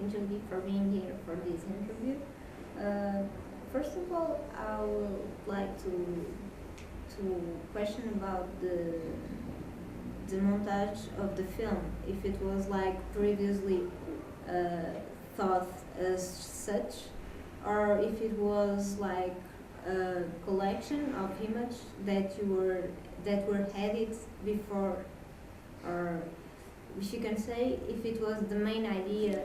Anjali, for being here for this interview. First of all, I would like to question about the montage of the film. If it was like previously thought as such, or if it was like a collection of images that were added before, or if you can say if it was the main idea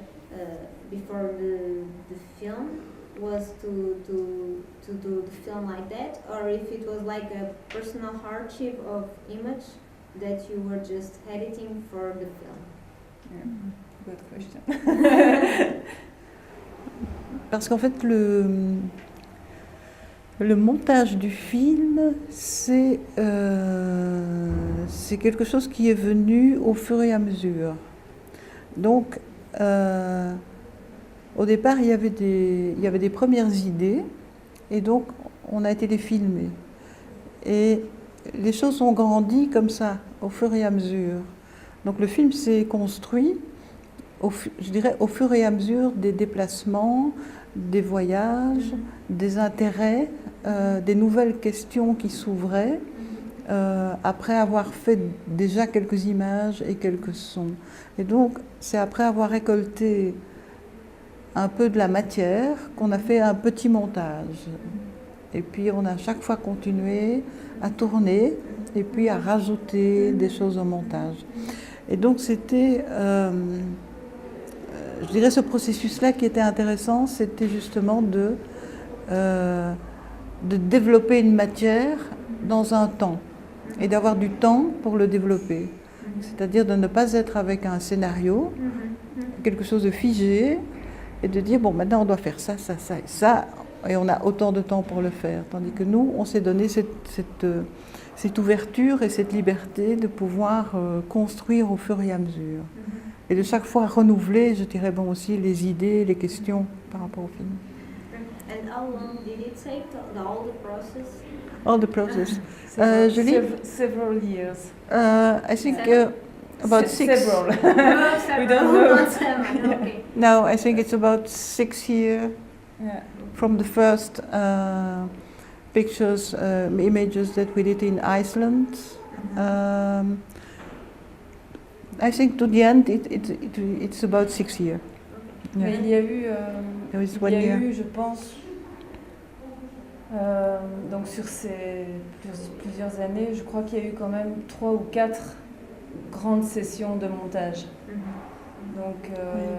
before the film was to do the film like that, or if it was like a personal hardship of image that you were just editing for the film. Yeah. Good question. Parce qu'en fait, le montage du film, c'est quelque chose qui est venu au fur et à mesure. Donc, au départ, il y avait des premières idées, et donc on a été les filmer. Et les choses ont grandi comme ça, au fur et à mesure. Donc le film s'est construit, je dirais, au fur et à mesure des déplacements, des voyages, des intérêts, des nouvelles questions qui s'ouvraient, après avoir fait déjà quelques images et quelques sons. Et donc, c'est après avoir récolté un peu de la matière qu'on a fait un petit montage. Et puis, on a chaque fois continué à tourner et puis à rajouter des choses au montage. Et donc, c'était... je dirais ce processus-là qui était intéressant, c'était justement de développer une matière dans un temps et d'avoir du temps pour le développer. C'est-à-dire de ne pas être avec un scénario, quelque chose de figé, et de dire, bon, maintenant on doit faire ça, ça, ça et ça, et on a autant de temps pour le faire. Tandis que nous, on s'est donné cette ouverture et cette liberté de pouvoir construire au fur et à mesure. Et de chaque fois renouveler, je dirais, bon, aussi les idées, les questions par rapport au film. And how long did it take, all the process? All the process. Julie? Several years. I think about 6. Several. We don't know. Not 7, okay. No, I think it's about 6 years Yeah. from the first pictures, images that we did in Iceland. I think to the end, it's about 6 years. Mais il y a eu, je pense, donc sur ces plusieurs années, je crois qu'il y a eu quand même 3 ou 4 grandes sessions de montage. Donc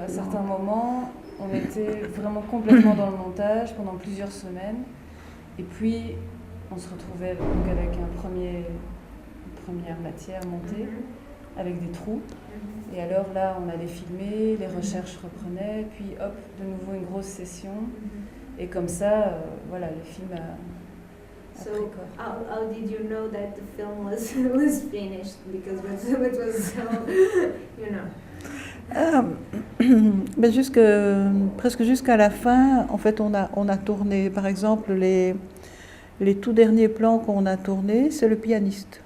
à certains moments, on était vraiment complètement dans le montage pendant plusieurs semaines. Et puis, on se retrouvait donc avec une première matière montée, avec des trous. Et alors là, on allait filmer, les recherches reprenaient, puis hop, de nouveau une grosse session. Et comme ça, voilà, le film a So pris corps. how did you know that the film was finished? Because it was so, you know. Ben presque jusqu'à la fin, en fait, on a tourné, par exemple, les tout derniers plans qu'on a tournés, c'est le pianiste.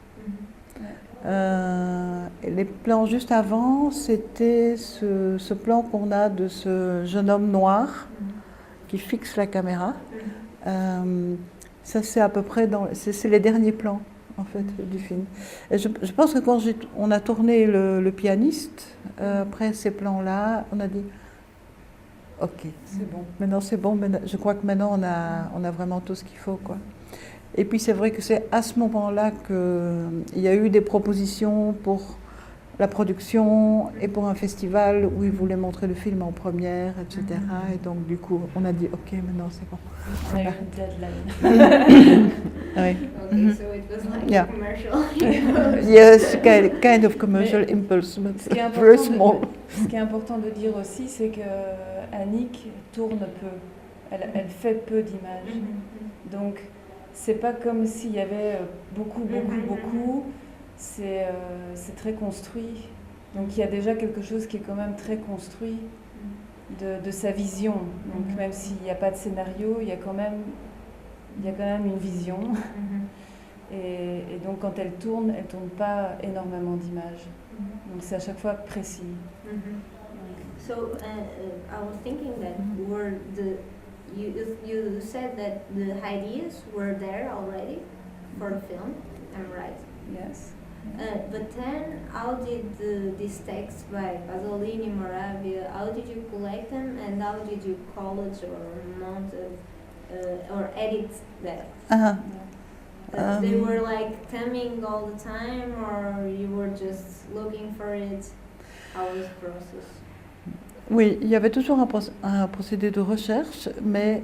Les plans juste avant, c'était ce plan qu'on a de ce jeune homme noir qui fixe la caméra. Ça, c'est à peu près c'est les derniers plans, en fait, du film. Et je pense que quand on a tourné le pianiste, après ces plans-là, on a dit ok, C'est bon. maintenant c'est bon, je crois que maintenant on a vraiment tout ce qu'il faut, quoi. Et puis c'est vrai que c'est à ce moment-là qu'il y a eu des propositions pour la production et pour un festival où ils voulaient montrer le film en première, etc. Et donc du coup, on a dit ok, maintenant c'est bon. On a eu une deadline. Oui. Okay, so it was like Yeah. a commercial. Yes, kind of commercial Mais impulse, but Ce qui est very important small. ce qui est important de dire aussi, c'est que Annick tourne peu. Elle fait peu d'images. Donc, c'est pas comme s'il y avait beaucoup. C'est très construit. Donc, il y a déjà quelque chose qui est quand même très construit de sa vision. Donc, même s'il n'y a pas de scénario, il y a quand même une vision. Et donc, quand elle tourne pas énormément d'images. Donc, c'est à chaque fois précis. So I was thinking that were you said that the ideas were there already for the film. I'm right. Yes. But then, how did these texts by Pasolini, Moravia, how did you collect them, and how did you college or mount or edit that? Uh-huh. They were like coming all the time, or you were just looking for it? How was the process? Oui, il y avait toujours un procédé de recherche, mais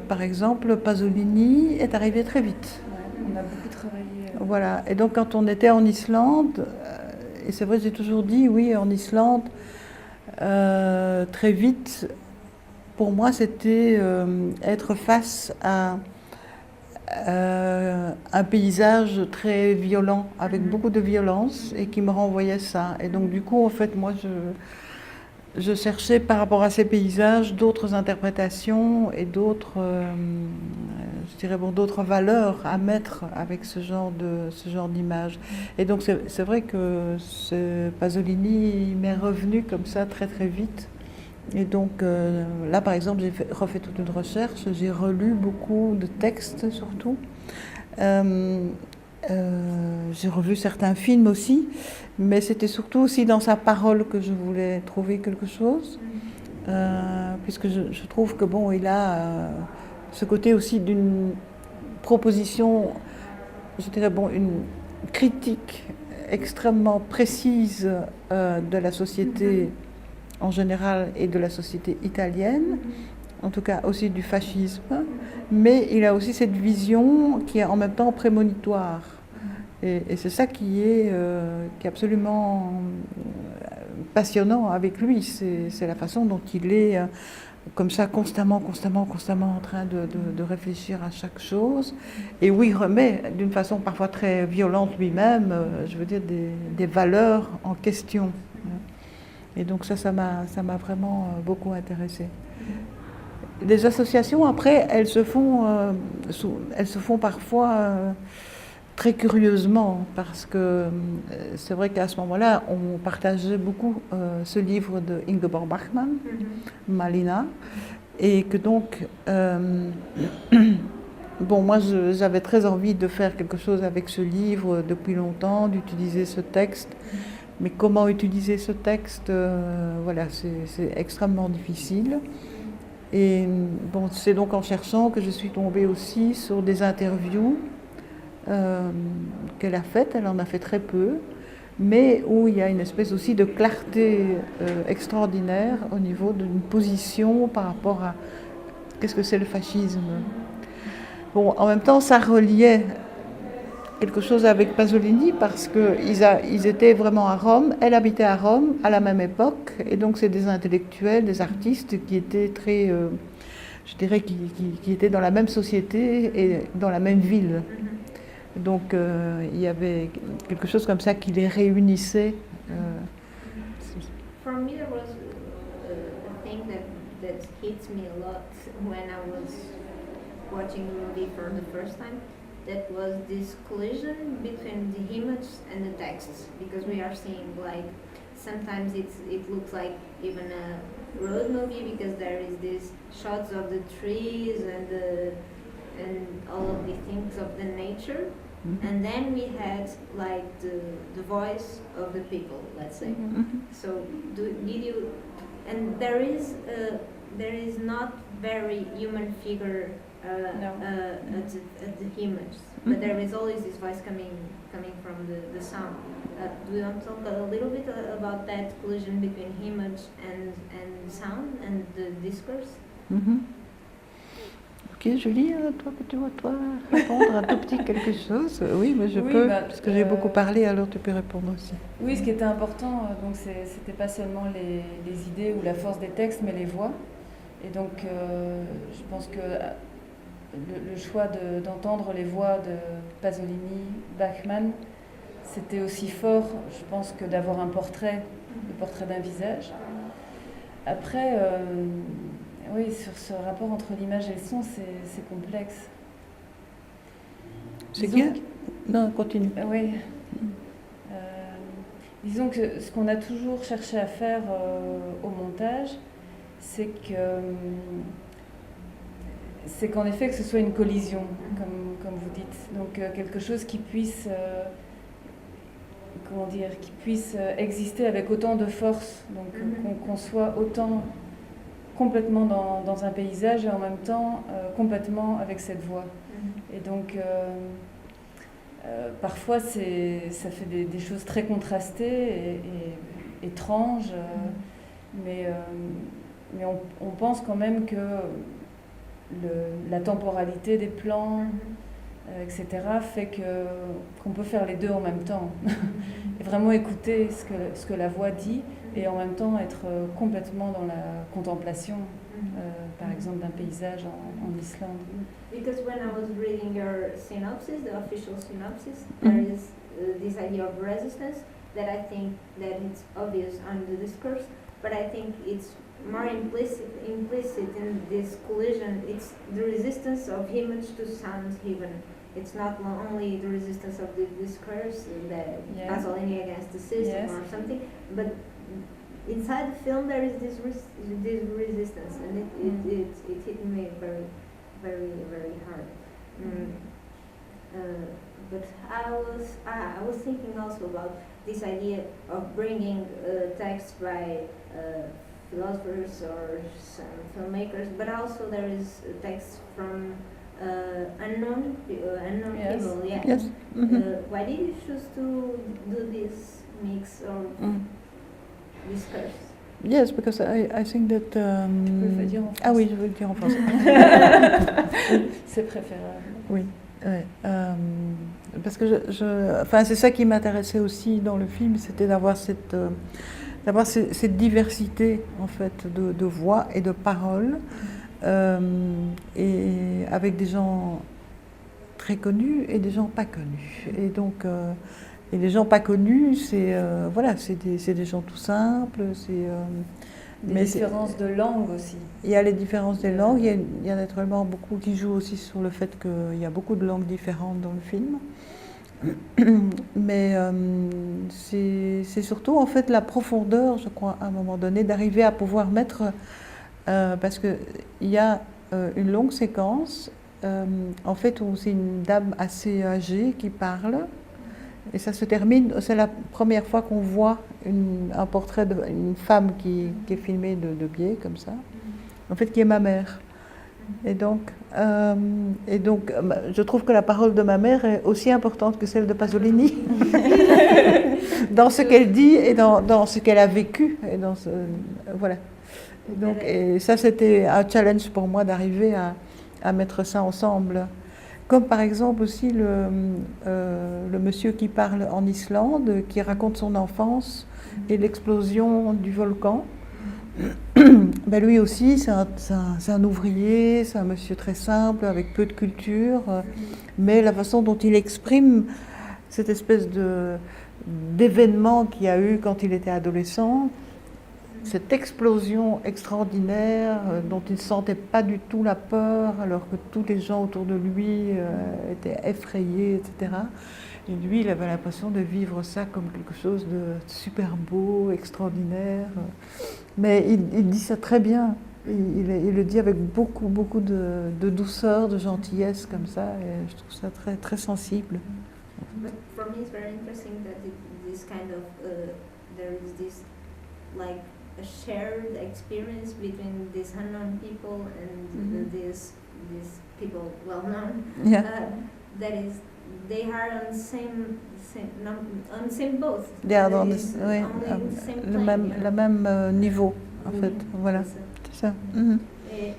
par exemple, Pasolini est arrivé très vite. Ouais, on a beaucoup travaillé. Voilà, et donc quand on était en Islande, et c'est vrai, j'ai toujours dit, oui, en Islande, très vite, pour moi, c'était être face à un paysage très violent, avec beaucoup de violence, et qui me renvoyait ça. Et donc du coup, en fait, moi, je cherchais par rapport à ces paysages d'autres interprétations et d'autres, je dirais bon, d'autres valeurs à mettre avec ce genre d'image. Et donc c'est vrai que ce Pasolini m'est revenu comme ça très très vite. Et donc là par exemple j'ai refait toute une recherche, j'ai relu beaucoup de textes surtout. J'ai revu certains films aussi, mais c'était surtout aussi dans sa parole que je voulais trouver quelque chose, puisque je trouve que bon, il a ce côté aussi d'une proposition, je dirais bon, une critique extrêmement précise de la société en général et de la société italienne, en tout cas aussi du fascisme, mais il a aussi cette vision qui est en même temps prémonitoire. Et c'est ça qui est absolument passionnant avec lui, c'est la façon dont il est comme ça constamment en train de réfléchir à chaque chose, et où il remet d'une façon parfois très violente lui-même, je veux dire, des valeurs en question. Et donc ça m'a vraiment beaucoup intéressée. Les associations, après, elles se font parfois très curieusement, parce que c'est vrai qu'à ce moment-là, on partageait beaucoup ce livre de Ingeborg Bachmann, Malina, et que donc, bon, moi j'avais très envie de faire quelque chose avec ce livre depuis longtemps, d'utiliser ce texte. Mais comment utiliser ce texte, voilà, c'est extrêmement difficile. Et bon, c'est donc en cherchant que je suis tombée aussi sur des interviews qu'elle a faites. Elle en a fait très peu, mais où il y a une espèce aussi de clarté extraordinaire au niveau d'une position par rapport à qu'est-ce que c'est le fascisme. Bon, en même temps, ça reliait quelque chose avec Pasolini parce qu'ils étaient vraiment à Rome, elle habitait à Rome à la même époque, et donc c'est des intellectuels, des artistes qui étaient très, je dirais, qui étaient dans la même société et dans la même ville. Donc il y avait quelque chose comme ça qui les réunissait. For me, there was a thing that hit me a lot when I was watching the movie for the first time. That was this collision between the image and the text, because we are seeing like sometimes it looks like even a road movie because there is these shots of the trees and all of the things of the nature, and then we had like the voice of the people, let's say. So did you? And there is not very human figure. No. At the image, but there is always this voice coming from the sound. Do you want to talk a little bit about that collision between image and sound and the discourse? Ok, Julie, toi que tu vois toi répondre un tout petit quelque chose. Oui, mais je peux, parce que j'ai beaucoup parlé, alors tu peux répondre aussi. Oui, ce qui était important, donc c'était pas seulement les idées ou la force des textes, mais les voix. Et donc, je pense que le choix d'entendre les voix de Pasolini, Bachmann, c'était aussi fort, je pense, que d'avoir le portrait d'un visage. Après, oui, sur ce rapport entre l'image et le son, c'est complexe. C'est bien. Non, continue. Oui. Disons que ce qu'on a toujours cherché à faire au montage, c'est qu'en effet que ce soit une collision, comme vous dites. Donc quelque chose qui puisse, qui puisse exister avec autant de force. Donc qu'on soit autant complètement dans un paysage et en même temps complètement avec cette voix. Et donc parfois ça fait des choses très contrastées et étranges, mais on pense quand même que la temporalité des plans, etc., fait qu'on peut faire les deux en même temps. Et vraiment écouter ce que la voix dit et en même temps être complètement dans la contemplation, par exemple, d'un paysage en Islande. Because when I was reading your synopsis, the official synopsis, there is this idea of resistance that I think that it's obvious on the discourse, but I think it's more implicit in this collision. It's the resistance of image to sound even. It's not only the resistance of the discourse, the Pasolini against the system or something, but inside the film there is this resistance, and it hit me very, very, very hard. But I was thinking also about this idea of bringing texts by philosophers or some filmmakers, but also there is text from unknown people. Yeah. Yes. Why did you choose to do this mix of discourse? Yes, because I think that. Tu peux le dire en français. Ah oui, je veux le dire en français. C'est préférable. Oui. Ouais, parce que enfin, c'est ça qui m'intéressait aussi dans le film, c'était d'avoir cette diversité en fait de voix et de paroles, et avec des gens très connus et des gens pas connus. Et donc, et les gens pas connus, c'est des gens tout simples. Des différences de langue aussi. Il y a les différences des langues, il y a naturellement beaucoup qui jouent aussi sur le fait qu'il y a beaucoup de langues différentes dans le film. Mais c'est surtout en fait la profondeur, je crois, à un moment donné, d'arriver à pouvoir mettre, parce qu'il y a une longue séquence, en fait, où c'est une dame assez âgée qui parle. Et ça se termine, c'est la première fois qu'on voit un portrait d'une femme qui est filmée de biais, comme ça, en fait, qui est ma mère. Et donc, je trouve que la parole de ma mère est aussi importante que celle de Pasolini, dans ce qu'elle dit et dans ce qu'elle a vécu. Et voilà. Et ça, c'était un challenge pour moi d'arriver à mettre ça ensemble. Comme par exemple aussi le monsieur qui parle en Islande, qui raconte son enfance et l'explosion du volcan. Ben lui aussi, c'est un ouvrier, c'est un monsieur très simple, avec peu de culture, mais la façon dont il exprime cette espèce d'événement qu'il y a eu quand il était adolescent, cette explosion extraordinaire dont il ne sentait pas du tout la peur, alors que tous les gens autour de lui étaient effrayés, etc. Et lui, il avait l'impression de vivre ça comme quelque chose de super beau, extraordinaire. Mais il dit ça très bien. Il le dit avec beaucoup, beaucoup de douceur, de gentillesse, comme ça. Et je trouve ça très, très sensible. But for me, it's very interesting that this kind of there is this like a shared experience between these unknown people and these people well known. Yeah. That is, they are on the same boat. They are on le même niveau, en fait. Voilà, c'est ça. I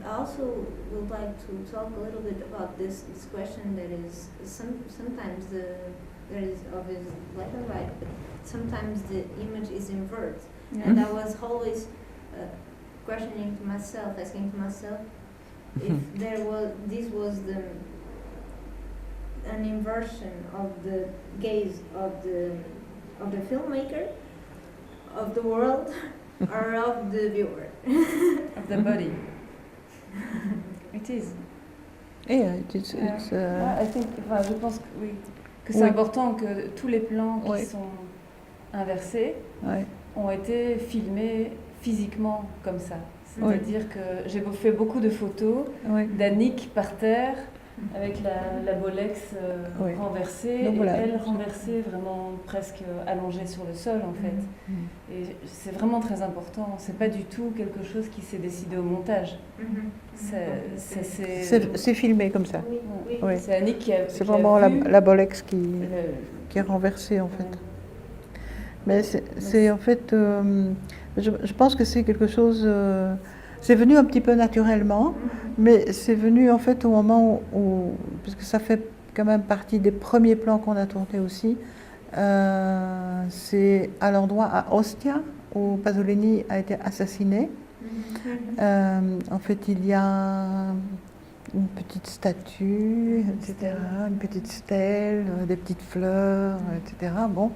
also would like to talk a little bit about this question that is sometimes there is obvious black and white, but sometimes the image is inverted. And I was always questioning to myself, asking to myself, if this was an inversion of the gaze of the filmmaker, of the world, or of the viewer, of the body. It is. Yeah, it's I think, je pense que oui, que c'est important que tous les plans qui sont inversés Ouais. ont été filmés physiquement comme ça. C'est-à-dire que j'ai fait beaucoup de photos d'Annick par terre avec la Bolex renversée, donc, voilà. Et elle renversée vraiment presque allongée sur le sol en fait. Et c'est vraiment très important, c'est pas du tout quelque chose qui s'est décidé au montage. C'est filmé comme ça. Oui. C'est Annick qui a C'est vraiment la Bolex qui est renversée en fait. Mais c'est en fait, je pense que c'est quelque chose, c'est venu un petit peu naturellement, mais c'est venu en fait au moment où, puisque ça fait quand même partie des premiers plans qu'on a tournés aussi, c'est à l'endroit à Ostia où Pasolini a été assassiné. En fait, il y a une petite statue, etc., une petite stèle, des petites fleurs, etc. Bon.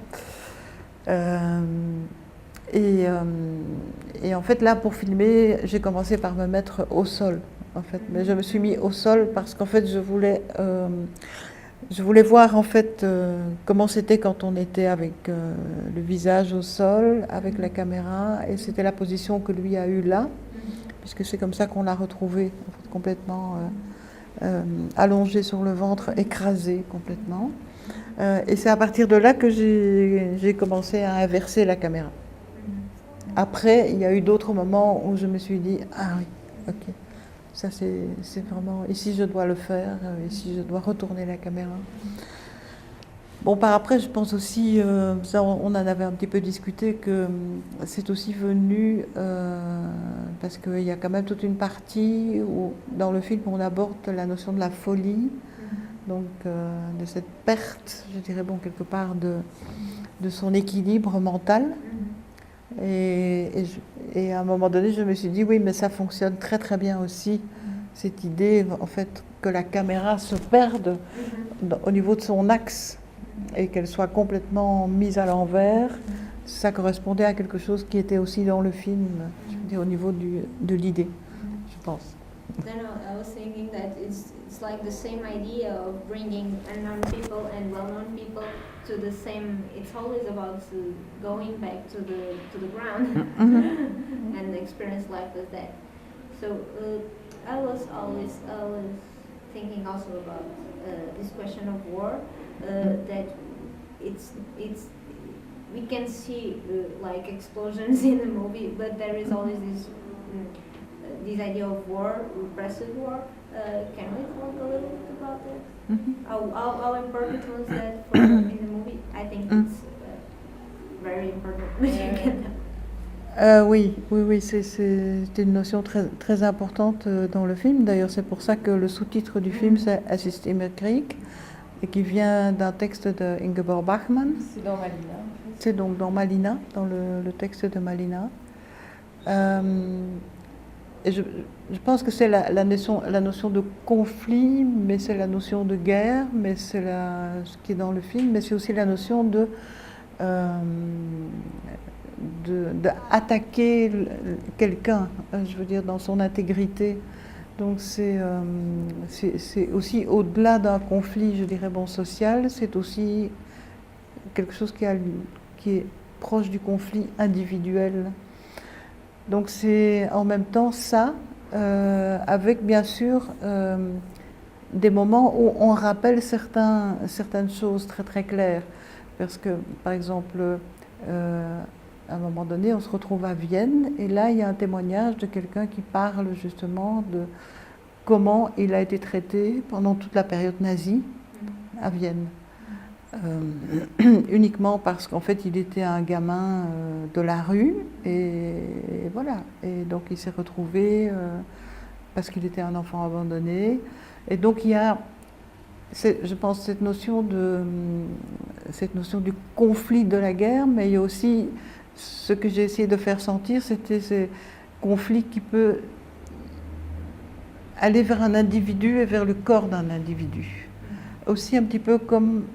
Et en fait, là, pour filmer, j'ai commencé par me mettre au sol, en fait. Mais je me suis mis au sol parce qu'en fait, je voulais voir, en fait, comment c'était quand on était avec le visage au sol, avec la caméra. Et c'était la position que lui a eue là, puisque c'est comme ça qu'on l'a retrouvé, en fait, complètement allongé sur le ventre, écrasé complètement. Et c'est à partir de là que j'ai commencé à inverser la caméra. Après, il y a eu d'autres moments où je me suis dit, ah oui, ok, ça c'est vraiment, ici je dois le faire, ici je dois retourner la caméra. Bon, par après, je pense aussi, ça on en avait un petit peu discuté, que c'est aussi venu, parce qu'il y a quand même toute une partie où, dans le film, on aborde la notion de la folie, donc de cette perte, je dirais, bon, quelque part, de son équilibre mental. Et à un moment donné, je me suis dit, oui, mais ça fonctionne très très bien aussi, cette idée, en fait, que la caméra se perde au niveau de son axe et qu'elle soit complètement mise à l'envers. Ça correspondait à quelque chose qui était aussi dans le film, je veux dire, au niveau de l'idée, je pense. Then I was thinking that it's like the same idea of bringing unknown people and well-known people to the same. It's always about going back to the ground and the experience life with that. So I was always thinking also about this question of war. That it's we can see like explosions in the movie, but there is always this idea of war, repressive war. Can we talk a little bit about that? How important was that in the movie? I think it's very important. Oui, c'est une notion très, très importante dans le film. D'ailleurs, c'est pour ça que le sous-titre du film, c'est Es ist immer Krieg, et qui vient d'un texte de Ingeborg Bachmann. C'est dans Malina. C'est donc dans Malina, dans le texte de Malina. Et je pense que c'est la notion de conflit, mais c'est la notion de guerre, mais c'est ce qui est dans le film, mais c'est aussi la notion de attaquer quelqu'un, je veux dire, dans son intégrité. Donc c'est aussi au-delà d'un conflit, je dirais, bon, social, c'est aussi quelque chose qui est proche du conflit individuel. Donc c'est en même temps ça, avec bien sûr des moments où on rappelle certaines choses très très claires. Parce que, par exemple, à un moment donné, on se retrouve à Vienne, et là, il y a un témoignage de quelqu'un qui parle justement de comment il a été traité pendant toute la période nazie à Vienne. Uniquement parce qu'en fait, il était un gamin de la rue, et voilà. Et donc, il s'est retrouvé parce qu'il était un enfant abandonné. Et donc, il y a, je pense, cette notion du conflit de la guerre, mais il y a aussi ce que j'ai essayé de faire sentir, c'était ce conflit qui peut aller vers un individu et vers le corps d'un individu. Aussi un petit peu comme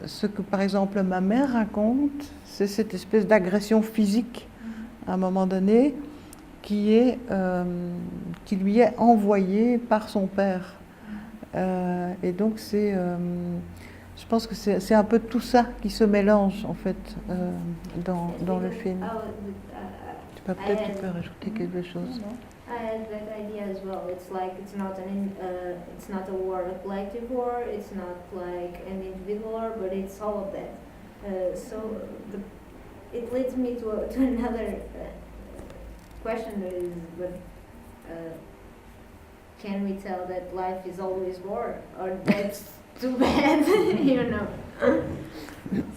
ce que, par exemple, ma mère raconte, c'est cette espèce d'agression physique, à un moment donné, qui lui est envoyée par son père. Et donc, Je pense que c'est un peu tout ça qui se mélange en fait dans le film. Peut-être tu peux rajouter quelque chose. I had that idea as well. It's like it's not a war, a collective war. It's not like an individual war, but it's all of that. It leads me to another question. Can we tell that life is always war, or that's too bad?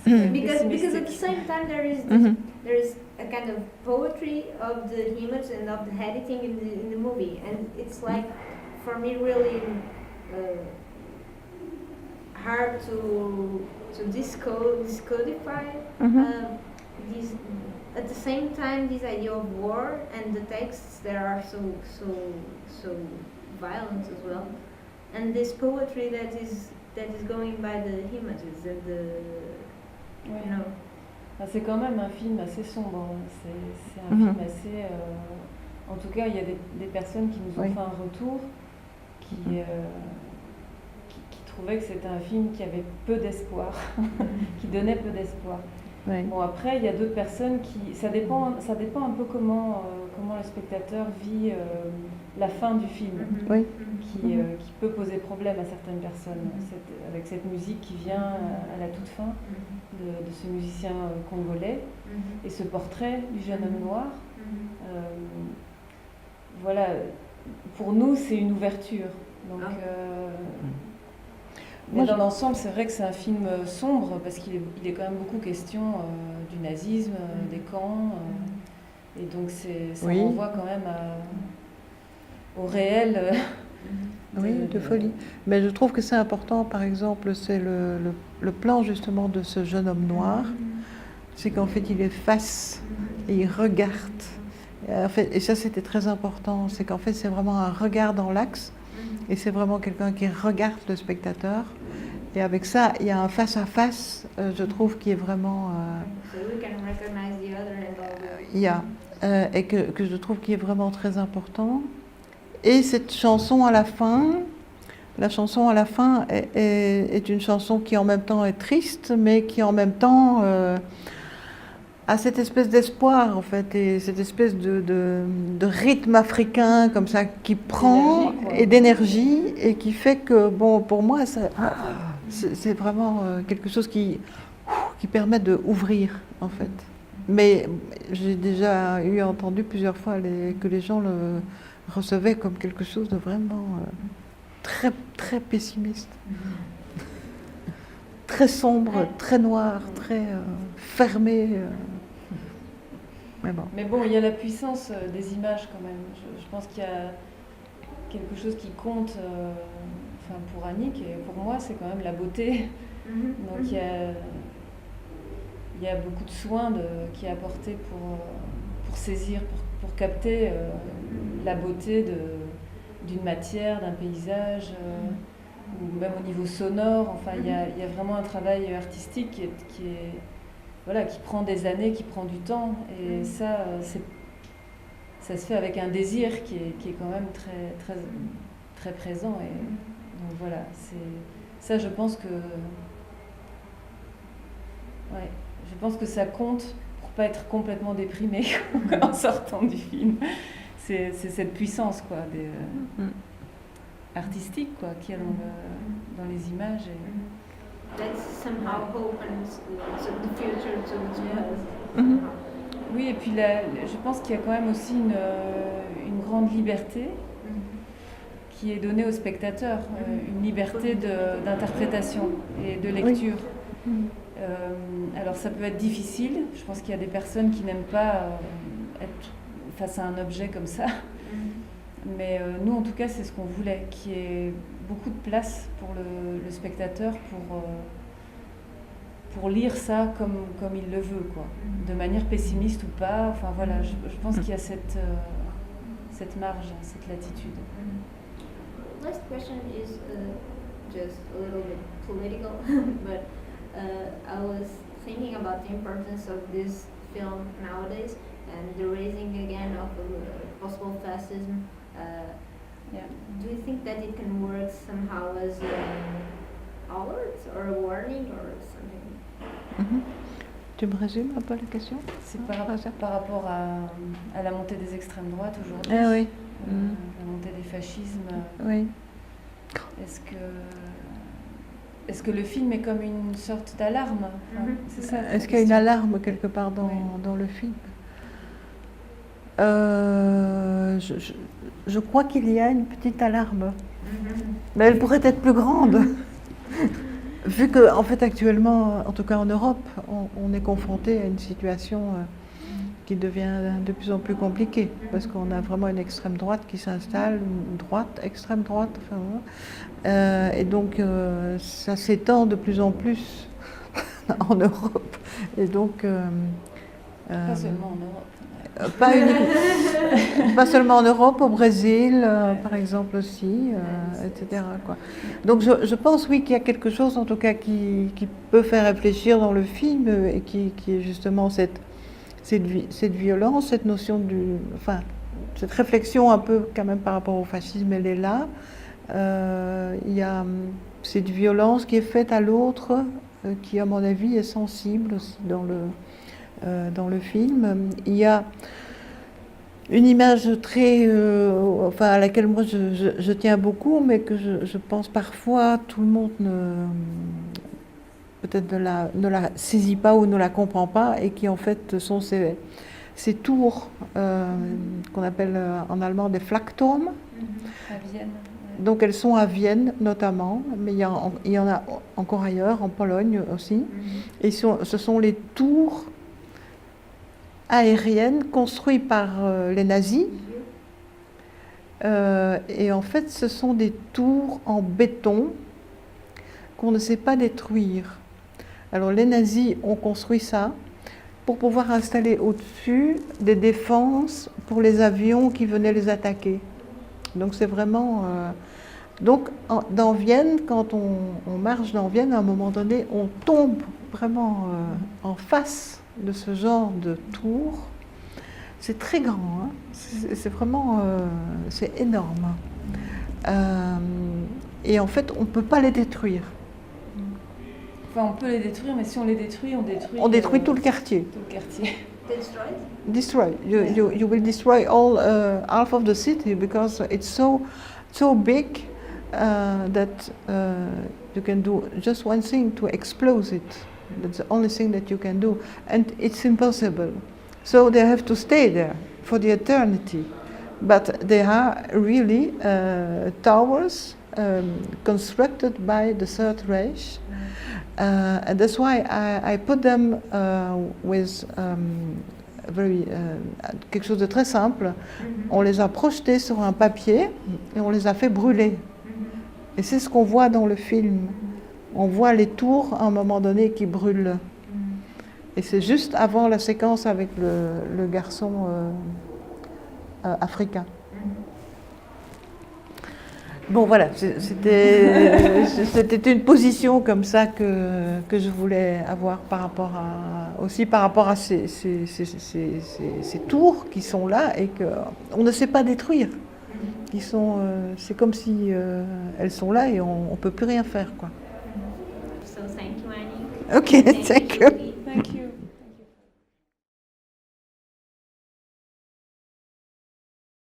Because at the same time there is a kind of poetry of the image and of the editing in the movie, and it's like for me really hard to discodify these. At the same time, this idea of war and the texts that are so violent as well, and this poetry that is going by the images and C'est quand même un film assez sombre. C'est un film assez. En tout cas, il y a des personnes qui nous ont fait un retour qui trouvaient que c'était un film qui avait peu d'espoir, qui donnait peu d'espoir. Oui. Bon, après, il y a d'autres personnes qui... Ça dépend un peu comment le spectateur vit la fin du film, qui peut poser problème à certaines personnes. Avec cette musique qui vient à la toute fin de ce musicien congolais et ce portrait du jeune homme noir. Voilà, pour nous, c'est une ouverture. Donc... Mais dans l'ensemble, c'est vrai que c'est un film sombre parce qu'il est quand même beaucoup question du nazisme, des camps. Et donc ça renvoie quand même au réel. De folie. Mais je trouve que c'est important, par exemple, c'est le plan justement de ce jeune homme noir. C'est qu'en fait, il est face et il regarde. Et ça, c'était très important. C'est qu'en fait, c'est vraiment un regard dans l'axe. Et c'est vraiment quelqu'un qui regarde le spectateur. Et avec ça, il y a un face-à-face, je trouve, qui est vraiment... et que je trouve qui est vraiment très important. Et cette chanson à la fin, est une chanson qui en même temps est triste, mais qui en même temps a cette espèce d'espoir, en fait, et cette espèce de rythme africain, comme ça, qui prend, et d'énergie, et qui fait que, bon, pour moi, c'est vraiment quelque chose qui permet d'ouvrir, en fait. Mais j'ai déjà entendu plusieurs fois que les gens le recevaient comme quelque chose de vraiment très, très pessimiste. Très sombre, très noir, très fermé. Mais bon, il y a la puissance des images quand même. Je pense qu'il y a quelque chose qui compte, pour Annick et pour moi, c'est quand même la beauté. Donc il y a beaucoup de soin qui est apporté pour saisir, pour capter la beauté d'une matière, d'un paysage. Ou même au niveau sonore, enfin, il y a vraiment un travail artistique qui prend des années, qui prend du temps, et ça se fait avec un désir qui est quand même très, très, très présent, et donc voilà, ça je pense que ça compte pour pas être complètement déprimé en sortant du film. C'est cette puissance, quoi, artistique, quoi, qu'il y a dans les images. That's somehow hope and the future to Oui, et puis je pense qu'il y a quand même aussi une grande liberté qui est donnée au spectateur, une liberté d'interprétation et de lecture. Alors ça peut être difficile, je pense qu'il y a des personnes qui n'aiment pas être face à un objet comme ça. Mais nous, en tout cas, c'est ce qu'on voulait, qu'il y ait beaucoup de place pour le spectateur pour lire ça comme il le veut, quoi, de manière pessimiste ou pas. Enfin voilà, je pense qu'il y a cette marge, cette latitude. Last question is just a little bit political, but I was thinking about the importance of this film nowadays and the raising again of possible fascism. Do you think that it can work somehow as alert or a warning or something. Mhm. Tu me résumes un peu la question? C'est par rapport à la montée des extrêmes droites aujourd'hui, Ah oui. la montée des fascismes. Oui. Est-ce que le film est comme une sorte d'alarme? C'est ça. Est-ce qu'il y a une alarme quelque part dans le film? Je crois qu'il y a une petite alarme, mais elle pourrait être plus grande. Vu que, en fait, actuellement, en tout cas en Europe, on est confronté à une situation qui devient de plus en plus compliquée, parce qu'on a vraiment une extrême droite qui s'installe, une droite, extrême droite, enfin, voilà. Et donc ça s'étend de plus en plus en Europe. Et donc Pas seulement en Europe. Pas seulement en Europe, au Brésil, par exemple aussi, etc. quoi. Donc je pense, oui, qu'il y a quelque chose, en tout cas, qui peut faire réfléchir dans le film, et qui est justement cette violence, cette notion enfin, cette réflexion un peu quand même par rapport au fascisme, elle est là. Il y a cette violence qui est faite à l'autre, qui, à mon avis, est sensible aussi dans le film. Il y a une image très, enfin, à laquelle moi je tiens beaucoup, mais que je pense parfois tout le monde peut-être ne la saisit pas ou ne la comprend pas, et qui en fait sont ces tours qu'on appelle en allemand des Flakturme. À Vienne. Donc elles sont à Vienne notamment, mais il y en a encore ailleurs, en Pologne aussi. Et ce sont les tours aériennes construites par les nazis. Et en fait, ce sont des tours en béton qu'on ne sait pas détruire. Alors les nazis ont construit ça pour pouvoir installer au-dessus des défenses pour les avions qui venaient les attaquer. Donc c'est vraiment... Donc dans Vienne, quand on marche dans Vienne, à un moment donné, on tombe vraiment en face de ce genre de tour. C'est très grand, hein. C'est vraiment... c'est énorme. Et en fait, on ne peut pas les détruire. Enfin, on peut les détruire, mais si on les détruit, on détruit tout le quartier. Tout le quartier. Destroyed? Destroy. You will destroy all half of the city, because it's so big that you can do just one thing to explode it. That's the only thing that you can do, and it's impossible. So they have to stay there for the eternity. But they are really towers constructed by the Third Reich. And that's why I put them with quelque chose de très simple. On les a projetés sur un papier et on les a fait brûler. Et c'est ce qu'on voit dans le film. On voit les tours à un moment donné qui brûlent. Et c'est juste avant la séquence avec le garçon africain. Bon, voilà, c'était une position comme ça que je voulais avoir aussi par rapport à ces tours qui sont là et qu'on ne sait pas détruire. C'est comme si elles sont là et on ne peut plus rien faire, quoi. So thank you, Annie. Okay, thank you. Thank you.